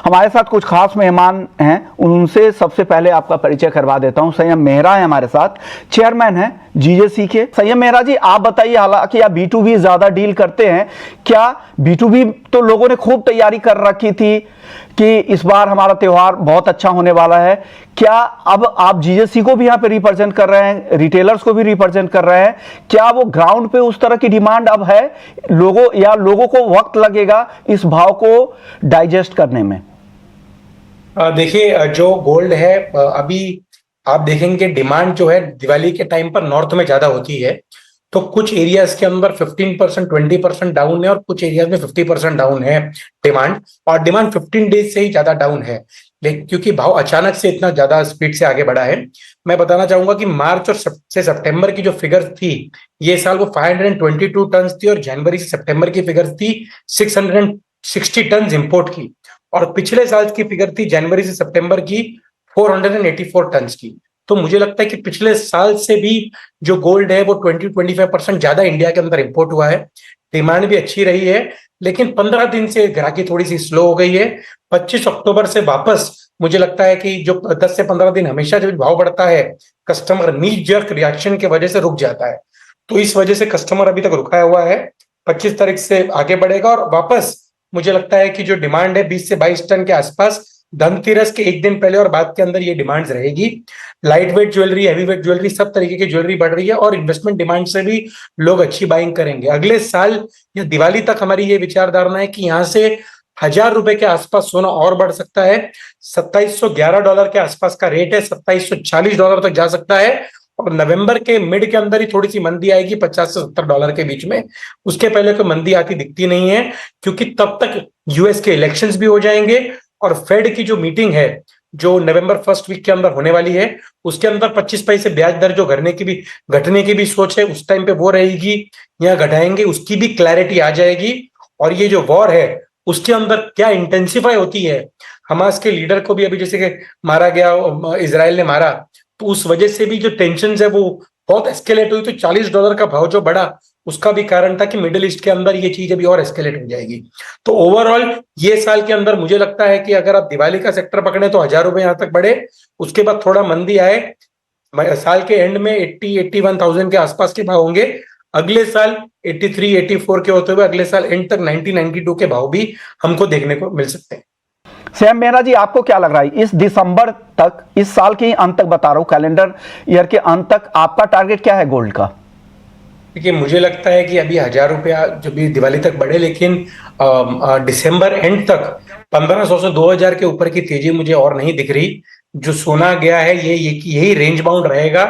हमारे साथ कुछ खास मेहमान हैं, उनसे सबसे पहले आपका परिचय करवा देता हूं। संयम मेहरा है हमारे साथ, चेयरमैन हैं जीजेसी के। संयम मेहरा जी, आप बताइए, हालांकि आप B2B ज्यादा डील करते हैं, क्या B2B तो लोगों ने खूब तैयारी कर रखी थी कि इस बार हमारा त्योहार बहुत अच्छा होने वाला है, क्या अब आप जीजेसी को भी यहाँ पे रिप्रेजेंट कर रहे हैं, रिटेलर्स को भी रिप्रेजेंट कर रहे हैं, क्या वो ग्राउंड पे उस तरह की डिमांड अब है लोगों को वक्त लगेगा इस भाव को डाइजेस्ट करने में? देखिए, जो गोल्ड है अभी आप देखेंगे डिमांड जो है दिवाली के टाइम पर नॉर्थ में ज्यादा होती है। तो कुछ एरियाज के अंदर 15% 20% डाउन है और कुछ एरियाज में 50% डाउन है डिमांड। और डिमांड 15 डेज से ही ज्यादा डाउन है, लेकिन क्योंकि भाव अचानक से इतना ज्यादा स्पीड से आगे बढ़ा है। मैं बताना चाहूंगा कि मार्च और से सितंबर की जो फिगर्स थी ये साल, वो 522 टन थी, और जनवरी से सितंबर की फिगर्स थी 660 टन इंपोर्ट की। और पिछले साल की फिगर थी जनवरी से सितंबर की 484 टन की। तो मुझे लगता है कि पिछले साल से भी जो गोल्ड है वो 20-25% ज्यादा इंडिया के अंदर इंपोर्ट हुआ है। डिमांड भी अच्छी रही है, लेकिन 15 दिन से ग्राहकी थोड़ी सी स्लो हो गई है। 25 अक्टूबर से वापस मुझे लगता है कि जो 10 से 15 दिन हमेशा जब भाव बढ़ता है, कस्टमर नी जर्क रिएक्शन की वजह से रुक जाता है। तो इस वजह से कस्टमर अभी तक रुका हुआ है। 25 तारीख से आगे बढ़ेगा और वापस मुझे लगता है कि जो डिमांड है 20 से 22 टन के आसपास, धनतेरस के एक दिन पहले और बाद के अंदर ये डिमांड्स रहेगी। Light weight jewellery, heavy weight jewellery, सब तरीके की ज्वेलरी बढ़ रही है और इन्वेस्टमेंट डिमांड से भी लोग अच्छी बाइंग करेंगे। अगले साल या दिवाली तक हमारी ये विचारधारणा है कि यहाँ से $1000 के आसपास सोना और बढ़ सकता है। $2711 के आसपास का रेट है, $2740 तक जा सकता है। और नवंबर के मिड के अंदर ही थोड़ी सी मंदी आएगी, $50 से $70 के बीच में। उसके पहले कोई मंदी आती दिखती नहीं है, क्योंकि तब तक यूएस के इलेक्शंस भी हो जाएंगे और फेड की जो मीटिंग है जो नवंबर फर्स्ट वीक के अंदर होने वाली है, उसके अंदर 25 पैसे ब्याज दर जो घटने की भी सोच है, उस टाइम पे वो रहेगी या घटाएंगे, उसकी भी क्लैरिटी आ जाएगी। और ये जो वॉर है उसके अंदर क्या इंटेंसिफाई होती है, हमास के लीडर को भी अभी जैसे कि मारा गया, इजराइल ने मारा, तो उस वजह से भी जो टेंशन है वो बहुत एस्केलेट हुई। तो $40 का भाव जो बढ़ा, उसका भी कारण था कि मिडिल ईस्ट के अंदर ये चीज अभी और एस्केलेट हो जाएगी। तो ओवरऑल ये साल के अंदर मुझे लगता है कि अगर आप दिवाली का सेक्टर पकड़े तो $1000 यहां तक बढ़े, उसके बाद थोड़ा मंदी आए, साल के एंड में 80-81,000 के आसपास के भाव होंगे। अगले साल 83-84 के होते हुए अगले साल एंड तक 90-92 के भाव भी हमको देखने को मिल सकते हैं। सैम मेहरा जी, आपको क्या लग रहा है इस दिसंबर तक, इस साल के अंत तक बता रहा हूं, कैलेंडर ईयर के अंत तक आपका टारगेट क्या है गोल्ड का? देखिए, मुझे लगता है कि अभी $1000 जो भी दिवाली तक बढ़े, लेकिन दिसंबर एंड तक 1500 से 2000 के ऊपर की तेजी मुझे और नहीं दिख रही। जो सोना गया है यही रेंज बाउंड रहेगा,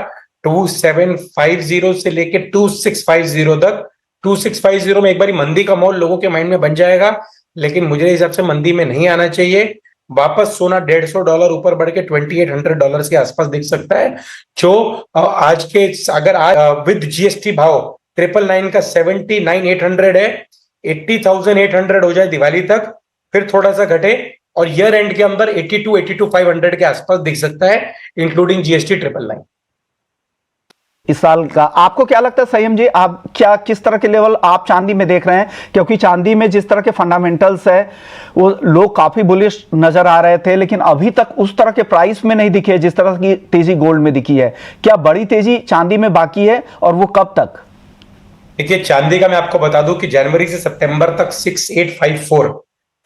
2750 से लेके 2650 तक। 2650 में एक बार मंदी का माहौल लोगों के माइंड में बन जाएगा, लेकिन मुझे हिसाब से मंदी में नहीं आना चाहिए। वापस सोना $150 ऊपर बढ़ के $2800 के आसपास दिख सकता है। जो आज के अगर आज विद जीएसटी भाव 999 का 79,800 है, 80,800 हो जाए दिवाली तक, फिर थोड़ा सा घटे और ईयर एंड के अंदर 82,500 के आसपास दिख सकता है, इंक्लूडिंग जीएसटी 999। इस साल का आपको क्या लगता है संयम जी, आप क्या किस तरह के लेवल आप चांदी में देख रहे हैं? क्योंकि चांदी में जिस तरह के फंडामेंटल्स है वो लोग काफी बुलिश नजर आ रहे थे, लेकिन अभी तक उस तरह के प्राइस में नहीं दिखे जिस तरह की तेजी गोल्ड में दिखी है। क्या बड़ी तेजी चांदी में बाकी है और वो कब तक? देखिए, चांदी का मैं आपको बता दूं कि जनवरी से सितंबर तक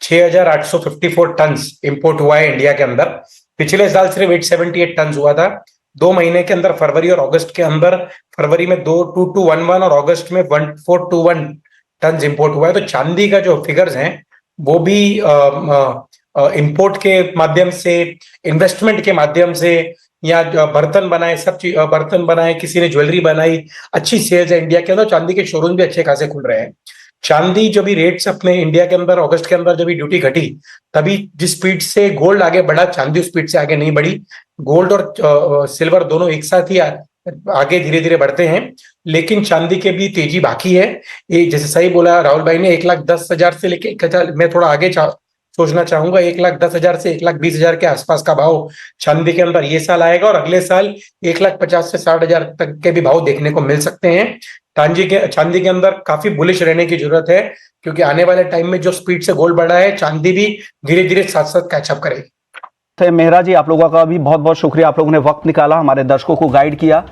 6,854 टन इंपोर्ट हुआ है इंडिया के अंदर। पिछले साल सिर्फ 878 टन हुआ था। 2 महीने के अंदर, फरवरी और अगस्त के अंदर, फरवरी में 2211 और अगस्त में 1421 टन इंपोर्ट हुआ है। तो चांदी का जो फिगर्स हैं वो भी इंपोर्ट के माध्यम से, इन्वेस्टमेंट के माध्यम से, या बर्तन बनाए, सब चीज बर्तन बनाए, किसी ने ज्वेलरी बनाई, अच्छी सेल्स है इंडिया के अंदर। चांदी के शोरूम भी अच्छे खासे खुल रहे हैं। चांदी जब भी रेट्स अपने इंडिया के अंदर अगस्त के अंदर जब भी ड्यूटी घटी, तभी जिस स्पीड से गोल्ड आगे बढ़ा, चांदी उस स्पीड से आगे नहीं बढ़ी। गोल्ड और सिल्वर दोनों एक साथ ही आगे धीरे धीरे बढ़ते हैं, लेकिन चांदी के भी तेजी बाकी है। ये जैसे सही बोला राहुल भाई ने, 1,10,000 से लेके 1,000, मैं थोड़ा आगे सोचना चाहूंगा, 1,10,000 से 1,20,000 के आसपास का भाव चांदी के अंदर ये साल आएगा। और अगले साल 1,50,000 से 60,000 तक के भी भाव देखने को मिल सकते हैं। चांदी के अंदर काफी बुलिश रहने की जरूरत है, क्योंकि आने वाले टाइम में जो स्पीड से गोल्ड बढ़ा है, चांदी भी धीरे धीरे साथ साथ कैचअप करेगी। तो मेहरा जी, आप लोगों का भी बहुत बहुत शुक्रिया, आप लोगों ने वक्त निकाला, हमारे दर्शकों को गाइड किया।